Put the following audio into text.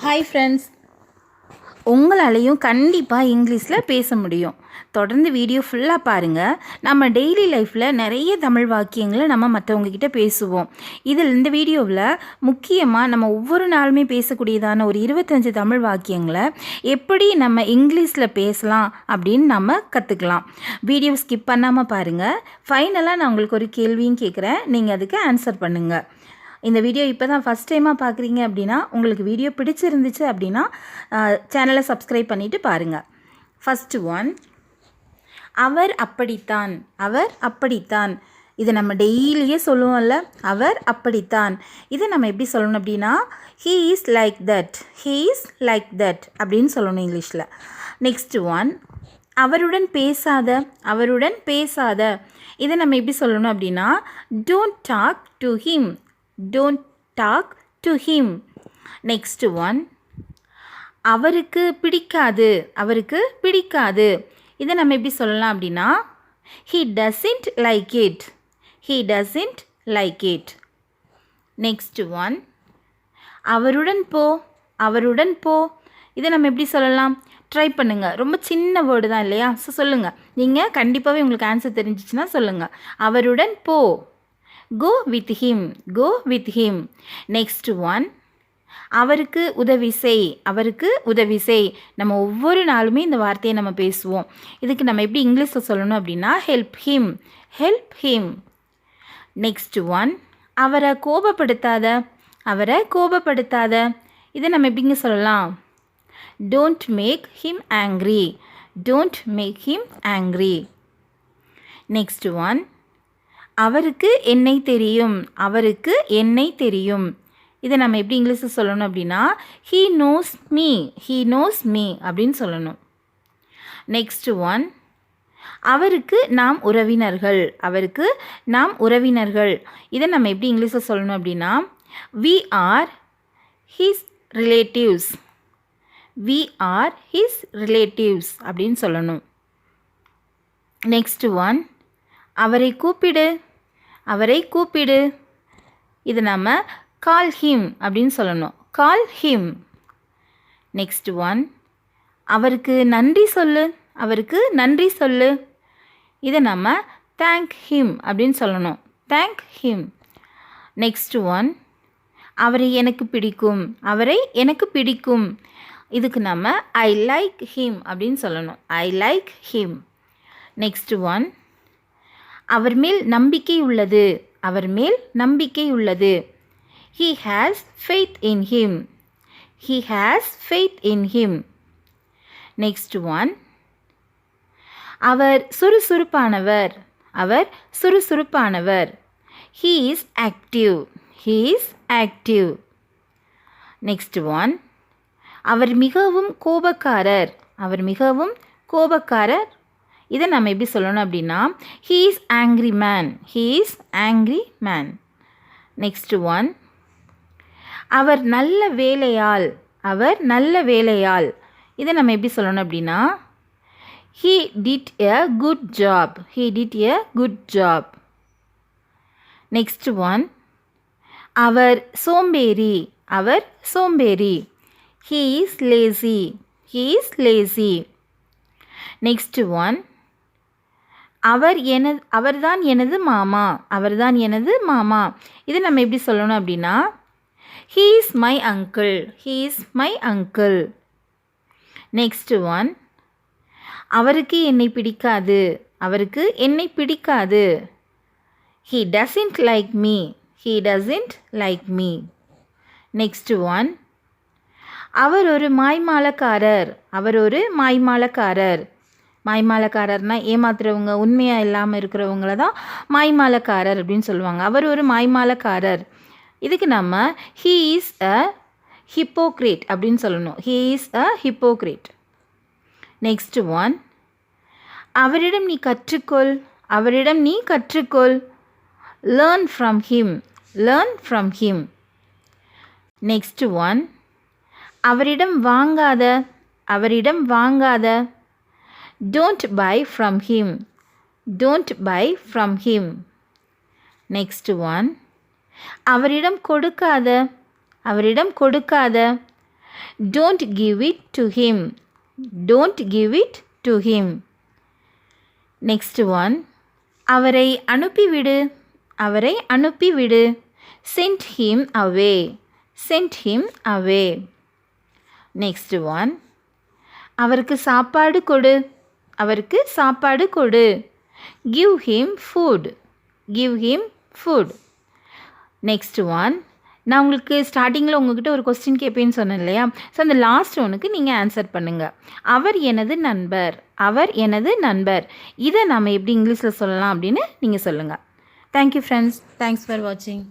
Hi friends, உங்களாலையும் கண்டிப்பாக இங்கிலீஷில் பேச முடியும். தொடர்ந்து வீடியோ ஃபுல்லாக பாருங்கள். நம்ம டெய்லி லைஃப்பில் நிறைய தமிழ் வாக்கியங்களை நம்ம மற்றவங்கக்கிட்ட பேசுவோம். இந்த வீடியோவில் முக்கியமாக நம்ம ஒவ்வொரு நாளுமே பேசக்கூடியதான ஒரு 25 தமிழ் வாக்கியங்களை எப்படி நம்ம இங்கிலீஷில் பேசலாம் அப்படின்னு நம்ம கற்றுக்கலாம். வீடியோ ஸ்கிப் பண்ணாமல் பாருங்கள். ஃபைனலாக நான் உங்களுக்கு ஒரு கேள்வியும் கேட்குறேன், நீங்கள் அதுக்கு ஆன்சர் பண்ணுங்கள். இந்த வீடியோ இப்போ தான் ஃபஸ்ட் டைமாக பார்க்குறீங்க அப்படின்னா, உங்களுக்கு வீடியோ பிடிச்சிருந்துச்சு அப்படின்னா சேனலை சப்ஸ்கிரைப் பண்ணிவிட்டு பாருங்கள். ஃபஸ்ட்டு ஒன், அவர் அப்படித்தான். அவர் அப்படித்தான். இதை நம்ம டெய்லியே சொல்லுவோம்ல, அவர் அப்படித்தான். இதை நம்ம எப்படி சொல்லணும் அப்படின்னா, he is like that. He is like that அப்படின்னு சொல்லணும் இங்கிலீஷில். நெக்ஸ்ட் ஒன், அவருடன் பேசாத. அவருடன் பேசாத. இதை நம்ம எப்படி சொல்லணும் அப்படின்னா, don't talk to him. Don't talk to him. Next one, அவருக்கு பிடிக்காது. அவருக்கு பிடிக்காது. இதை நம்ம எப்படி சொல்லலாம் அப்படின்னா, he doesn't like it. He doesn't like it. Next one, அவருடன் போ. அவருடன் போ. இதை நம்ம எப்படி சொல்லலாம்? ட்ரை பண்ணுங்கள். ரொம்ப சின்ன வேர்டு தான் இல்லையா? ஸோ சொல்லுங்கள். நீங்கள் கண்டிப்பாகவே உங்களுக்கு ஆன்சர் தெரிஞ்சிச்சுன்னா சொல்லுங்கள். அவருடன் போ. Go with him. Go with him. Next one, அவருக்கு உதவி செய். அவருக்கு உதவி செய். நம்ம ஒவ்வொரு நாளுமே இந்த வார்த்தையை நம்ம பேசுவோம். இதுக்கு நம்ம எப்படி இங்கிலீஷில் சொல்லணும் அப்படின்னா, help him. Help him. Next one, அவரை கோபப்படுத்தாத. அவரை கோபப்படுத்தாத. இதை நம்ம எப்படிங்க சொல்லலாம்? Don't make him angry. Don't make him angry. Next one, அவருக்கு என்னை தெரியும். அவருக்கு என்னை தெரியும். இதை நம்ம எப்படி இங்கிலீஷில் சொல்லணும் அப்படின்னா, he knows me. He knows me அப்படின்னு சொல்லணும். நெக்ஸ்ட் ஒன், அவருக்கு நாம் உறவினர்கள். அவருக்கு நாம் உறவினர்கள். இதை நம்ம எப்படி இங்கிலீஷில் சொல்லணும் அப்படின்னா, we are his relatives. We are his relatives அப்படின்னு சொல்லணும். நெக்ஸ்ட் ஒன், அவரை கூப்பிடு. அவரை கூப்பிடு. இது நம்ம கால் ஹிம் அப்படின்னு சொல்லணும். Call him. நெக்ஸ்ட் ஒன், அவருக்கு நன்றி சொல்லு. அவருக்கு நன்றி சொல்லு. இதை நம்ம தேங்க் ஹிம் அப்படின்னு சொல்லணும். Thank him. நெக்ஸ்ட் ஒன், அவரை எனக்கு பிடிக்கும். அவரை எனக்கு பிடிக்கும். இதுக்கு நம்ம ஐ லைக் ஹிம் அப்படின்னு சொல்லணும். I like him. Next one, அவர் மேல் நம்பிக்கை உள்ளது. அவர் மேல் நம்பிக்கை உள்ளது. He has faith in him. He has faith in him. Next one, our சுறுசுறுப்பானவர். Our சுறுசுறுப்பானவர். He is active. He is active. Next one, அவர் மிகவும் கோபக்காரர். அவர் மிகவும் கோபக்காரர். இதை நம்ம எப்படி சொல்லணும் அப்படின்னா, he is angry man. He is angry man. Next one, அவர் நல்ல வேலையாள். அவர் நல்ல வேலையாள். இதை நம்ம எப்படி சொல்லணும் அப்படின்னா, he did a good job. He did a good job. Next one, அவர் சோம்பேறி. அவர் சோம்பேறி. He is lazy. He is lazy. Next one, அவர்தான் எனது மாமா. அவர்தான் எனது மாமா. இதை நம்ம எப்படி சொல்லணும் அப்படின்னா, he is my uncle. He is my uncle. Next one, அவருக்கு என்னை பிடிக்காது. அவருக்கு என்னை பிடிக்காது. he doesn't like me. He doesn't like me. Next one, அவர் ஒரு மாய்மாலக்காரர். அவர் ஒரு மாய்மாலக்காரர். மாய்மாலக்காரர்னால் ஏமாத்துறவங்க, உண்மையாக இல்லாமல் இருக்கிறவங்கள தான் மாய்மாலக்காரர் அப்படின்னு சொல்லுவாங்க. அவர் ஒரு மாய்மாலக்காரர். இதுக்கு நம்ம he is a hypocrite அப்படின்னு சொல்லணும். he is a hypocrite. Next one, அவரிடம் நீ கற்றுக்கொள். அவரிடம் நீ கற்றுக்கொள். learn from him. learn from him. Next one, அவரிடம் வாங்காத. அவரிடம் வாங்காத. Don't buy from him. Don't buy from him. Next one, அவரிடம் கொடுக்காத. அவரிடம் கொடுக்காத. Don't give it to him. Don't give it to him. Next one. அவரை அனுப்பிவிடு. அவரை அனுப்பிவிடு. Send him away. Send him away. Next one. அவருக்கு சாப்பாடு கொடு. அவருக்கு சாப்பாடு கொடு. Give him food. Give him food. Next one. நான் உங்களுக்கு ஸ்டார்டிங்கில் உங்ககிட்ட ஒரு கொஸ்டின் கேட்பேன்னு சொன்னேன் இல்லையா? ஸோ அந்த லாஸ்ட் ஒனுக்கு நீங்கள் ஆன்சர் பண்ணுங்கள். அவர் எனது நண்பர். அவர் எனது நண்பர். இதை நாம் எப்படி இங்கிலீஷில் சொல்லலாம் அப்படின்னு நீங்கள் சொல்லுங்கள். Thank you friends. தேங்க்ஸ் ஃபார் வாட்சிங்.